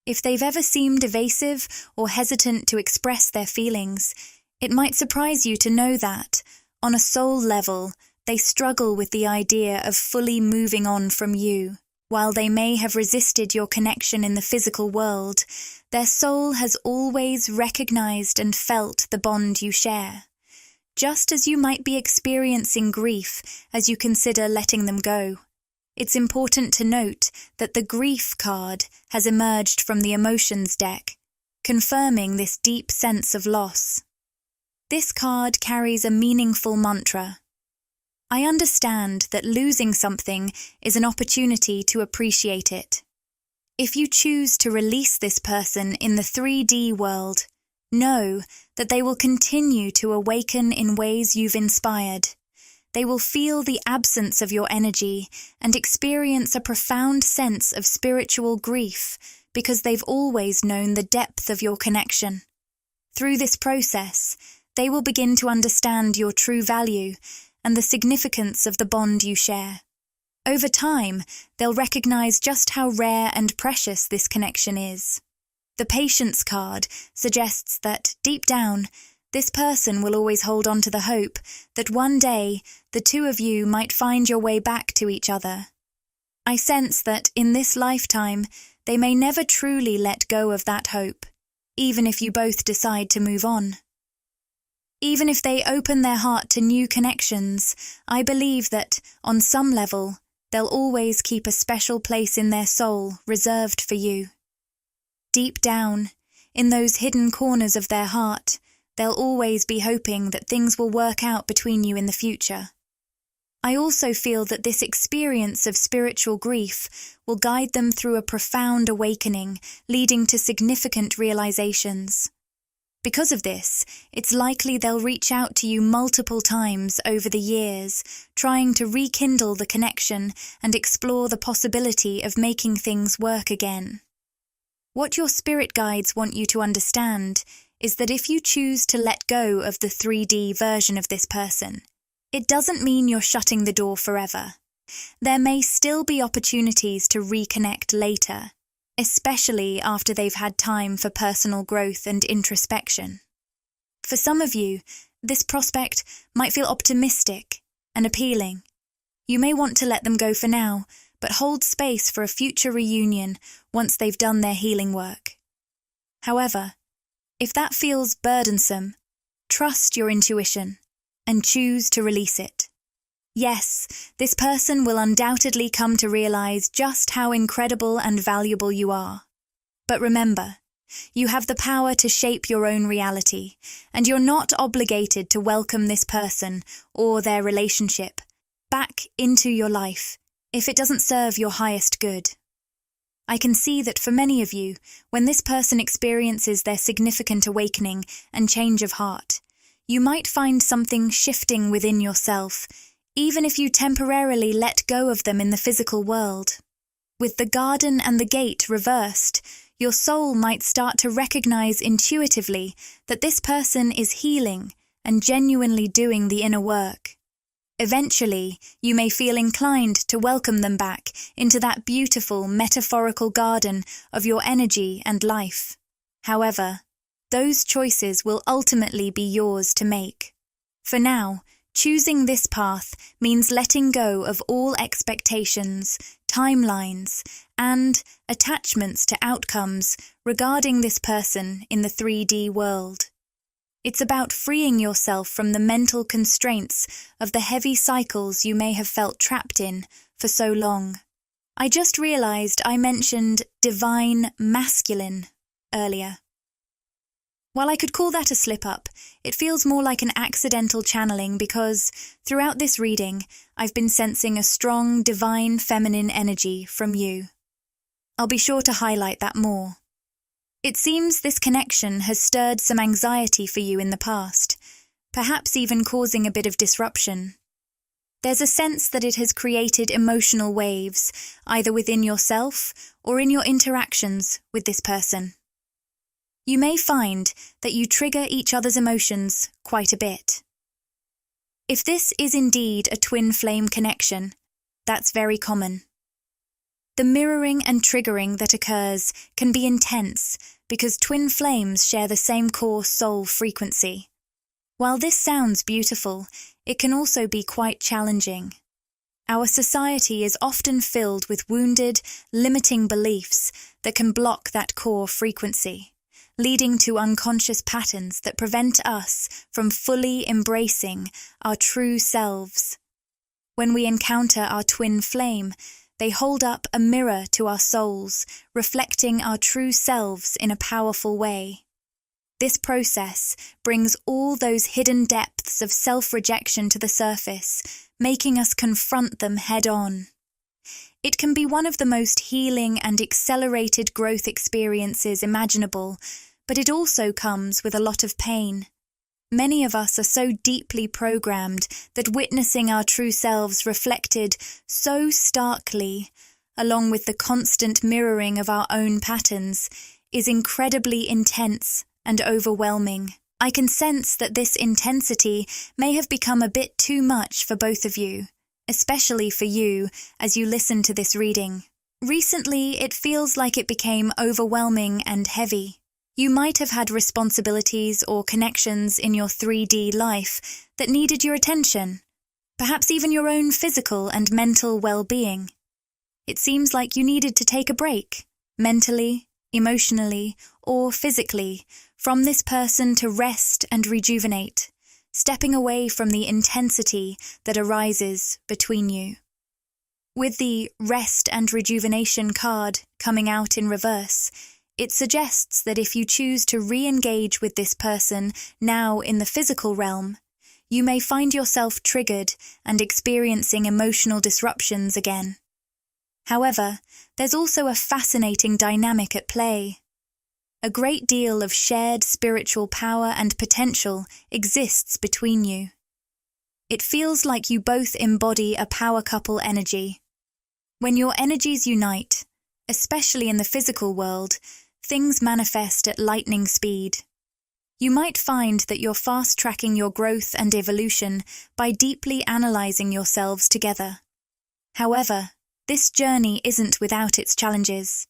If they've ever seemed evasive or hesitant to express their feelings, it might surprise you to know that, on a soul level, they struggle with the idea of fully moving on from you. While they may have resisted your connection in the physical world, their soul has always recognized and felt the bond you share. Just as you might be experiencing grief as you consider letting them go, it's important to note that the Grief card has emerged from the Emotions deck, confirming this deep sense of loss. This card carries a meaningful mantra. I understand that losing something is an opportunity to appreciate it. If you choose to release this person in the 3D world, know that they will continue to awaken in ways you've inspired. They will feel the absence of your energy and experience a profound sense of spiritual grief because they've always known the depth of your connection. Through this process, they will begin to understand your true value and the significance of the bond you share. Over time, they'll recognize just how rare and precious this connection is. The Patience card suggests that, deep down, this person will always hold on to the hope that one day the two of you might find your way back to each other. I sense that in this lifetime, they may never truly let go of that hope, even if you both decide to move on. Even if they open their heart to new connections, I believe that, on some level, they'll always keep a special place in their soul reserved for you. Deep down, in those hidden corners of their heart, they'll always be hoping that things will work out between you in the future. I also feel that this experience of spiritual grief will guide them through a profound awakening, leading to significant realizations. Because of this, it's likely they'll reach out to you multiple times over the years, trying to rekindle the connection and explore the possibility of making things work again. What your spirit guides want you to understand is that if you choose to let go of the 3D version of this person, it doesn't mean you're shutting the door forever. There may still be opportunities to reconnect later, especially after they've had time for personal growth and introspection. For some of you, this prospect might feel optimistic and appealing. You may want to let them go for now, but hold space for a future reunion once they've done their healing work. However, if that feels burdensome, trust your intuition and choose to release it. Yes, this person will undoubtedly come to realize just how incredible and valuable you are. But remember, you have the power to shape your own reality, and you're not obligated to welcome this person or their relationship back into your life if it doesn't serve your highest good. I can see that for many of you, when this person experiences their significant awakening and change of heart, you might find something shifting within yourself, even if you temporarily let go of them in the physical world. With the garden and the gate reversed, your soul might start to recognize intuitively that this person is healing and genuinely doing the inner work. Eventually, you may feel inclined to welcome them back into that beautiful, metaphorical garden of your energy and life. However, those choices will ultimately be yours to make. For now, choosing this path means letting go of all expectations, timelines, and attachments to outcomes regarding this person in the 3D world. It's about freeing yourself from the mental constraints of the heavy cycles you may have felt trapped in for so long. I just realized I mentioned divine masculine earlier. While I could call that a slip-up, it feels more like an accidental channeling because, throughout this reading, I've been sensing a strong divine feminine energy from you. I'll be sure to highlight that more. It seems this connection has stirred some anxiety for you in the past, perhaps even causing a bit of disruption. There's a sense that it has created emotional waves, either within yourself or in your interactions with this person. You may find that you trigger each other's emotions quite a bit. If this is indeed a twin flame connection, that's very common. The mirroring and triggering that occurs can be intense because twin flames share the same core soul frequency. While this sounds beautiful, it can also be quite challenging. Our society is often filled with wounded, limiting beliefs that can block that core frequency, leading to unconscious patterns that prevent us from fully embracing our true selves. When we encounter our twin flame, they hold up a mirror to our souls, reflecting our true selves in a powerful way. This process brings all those hidden depths of self-rejection to the surface, making us confront them head-on. It can be one of the most healing and accelerated growth experiences imaginable, but it also comes with a lot of pain. Many of us are so deeply programmed that witnessing our true selves reflected so starkly, along with the constant mirroring of our own patterns, is incredibly intense and overwhelming. I can sense that this intensity may have become a bit too much for both of you, especially for you as you listen to this reading. Recently, it feels like it became overwhelming and heavy. You might have had responsibilities or connections in your 3D life that needed your attention, perhaps even your own physical and mental well-being. It seems like you needed to take a break, mentally, emotionally, or physically, from this person to rest and rejuvenate, stepping away from the intensity that arises between you. With the rest and rejuvenation card coming out in reverse, it suggests that if you choose to re-engage with this person now in the physical realm, you may find yourself triggered and experiencing emotional disruptions again. However, there's also a fascinating dynamic at play. A great deal of shared spiritual power and potential exists between you. It feels like you both embody a power couple energy. When your energies unite, especially in the physical world, things manifest at lightning speed. You might find that you're fast-tracking your growth and evolution by deeply analyzing yourselves together. However, this journey isn't without its challenges.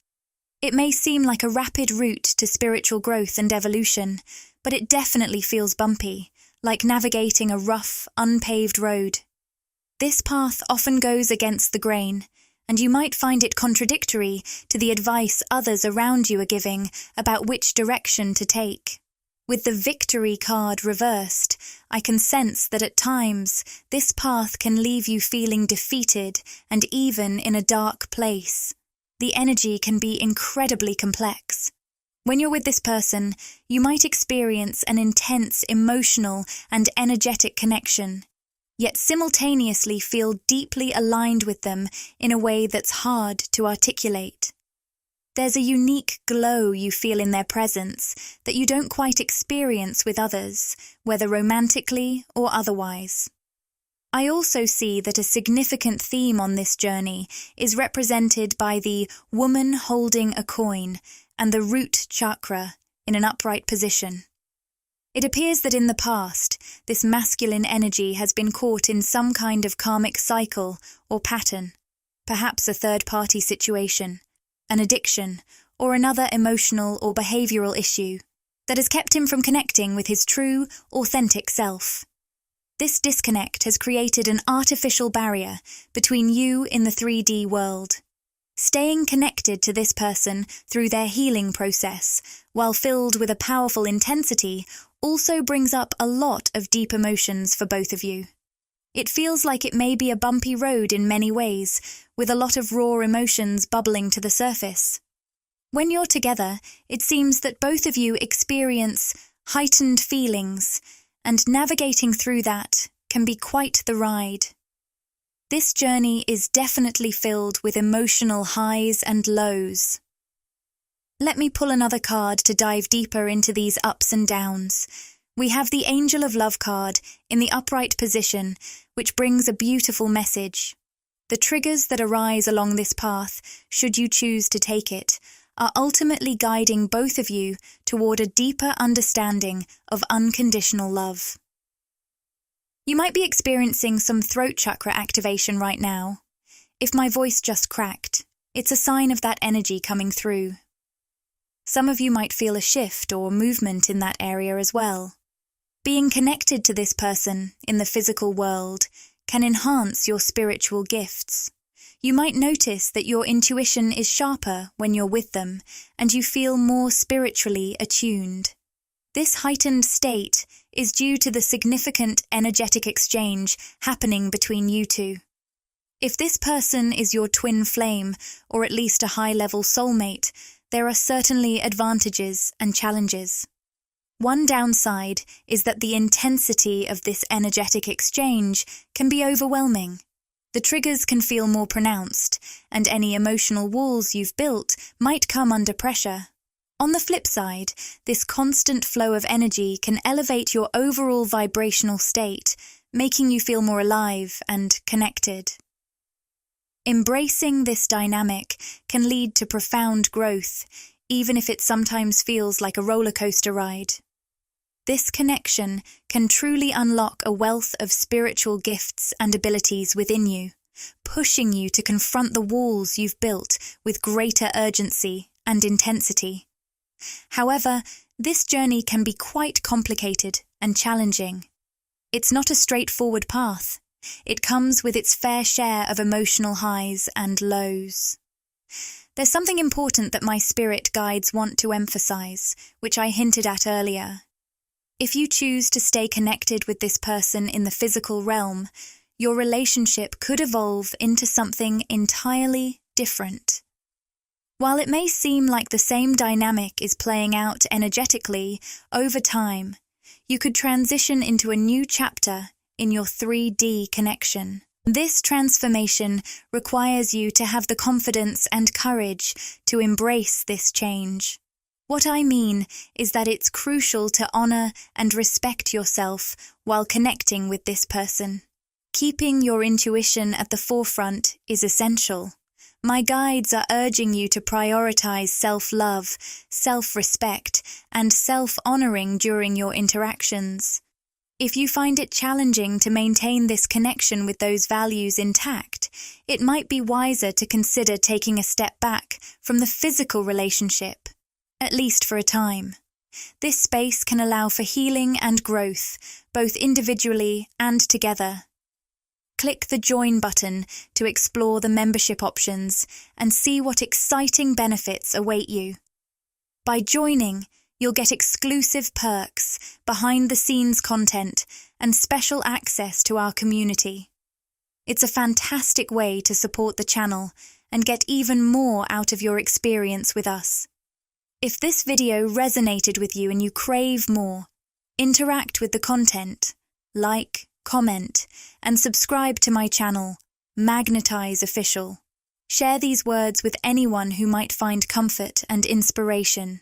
It may seem like a rapid route to spiritual growth and evolution, but it definitely feels bumpy, like navigating a rough, unpaved road. This path often goes against the grain, and you might find it contradictory to the advice others around you are giving about which direction to take. With the victory card reversed, I can sense that at times this path can leave you feeling defeated and even in a dark place. The energy can be incredibly complex. When you're with this person, you might experience an intense emotional and energetic connection, yet simultaneously feel deeply aligned with them in a way that's hard to articulate. There's a unique glow you feel in their presence that you don't quite experience with others, whether romantically or otherwise. I also see that a significant theme on this journey is represented by the woman holding a coin and the root chakra in an upright position. It appears that in the past, this masculine energy has been caught in some kind of karmic cycle or pattern, perhaps a third-party situation, an addiction, or another emotional or behavioral issue that has kept him from connecting with his true, authentic self. This disconnect has created an artificial barrier between you in the 3D world. Staying connected to this person through their healing process, while filled with a powerful intensity, also brings up a lot of deep emotions for both of you. It feels like it may be a bumpy road in many ways, with a lot of raw emotions bubbling to the surface. When you're together, it seems that both of you experience heightened feelings, and navigating through that can be quite the ride. This journey is definitely filled with emotional highs and lows. Let me pull another card to dive deeper into these ups and downs. We have the Angel of Love card in the upright position, which brings a beautiful message. The triggers that arise along this path, should you choose to take it, are ultimately guiding both of you toward a deeper understanding of unconditional love. You might be experiencing some throat chakra activation right now. If my voice just cracked, it's a sign of that energy coming through. Some of you might feel a shift or movement in that area as well. Being connected to this person in the physical world can enhance your spiritual gifts. You might notice that your intuition is sharper when you're with them, and you feel more spiritually attuned. This heightened state is due to the significant energetic exchange happening between you two. If this person is your twin flame, or at least a high-level soulmate, there are certainly advantages and challenges. One downside is that the intensity of this energetic exchange can be overwhelming. The triggers can feel more pronounced, and any emotional walls you've built might come under pressure. On the flip side, this constant flow of energy can elevate your overall vibrational state, making you feel more alive and connected. Embracing this dynamic can lead to profound growth, even if it sometimes feels like a roller coaster ride. This connection can truly unlock a wealth of spiritual gifts and abilities within you, pushing you to confront the walls you've built with greater urgency and intensity. However, this journey can be quite complicated and challenging. It's not a straightforward path. It comes with its fair share of emotional highs and lows. There's something important that my spirit guides want to emphasize, which I hinted at earlier. If you choose to stay connected with this person in the physical realm, your relationship could evolve into something entirely different. While it may seem like the same dynamic is playing out energetically over time, you could transition into a new chapter in your 3D connection. This transformation requires you to have the confidence and courage to embrace this change. What I mean is that it's crucial to honor and respect yourself while connecting with this person. Keeping your intuition at the forefront is essential. My guides are urging you to prioritize self-love, self-respect, and self-honoring during your interactions. If you find it challenging to maintain this connection with those values intact, it might be wiser to consider taking a step back from the physical relationship, at least for a time. This space can allow for healing and growth, both individually and together. Click the Join button to explore the membership options and see what exciting benefits await you. By joining, you'll get exclusive perks, behind-the-scenes content, and special access to our community. It's a fantastic way to support the channel and get even more out of your experience with us. If this video resonated with you and you crave more, interact with the content, like, comment, and subscribe to my channel, Magnetize Official. Share these words with anyone who might find comfort and inspiration.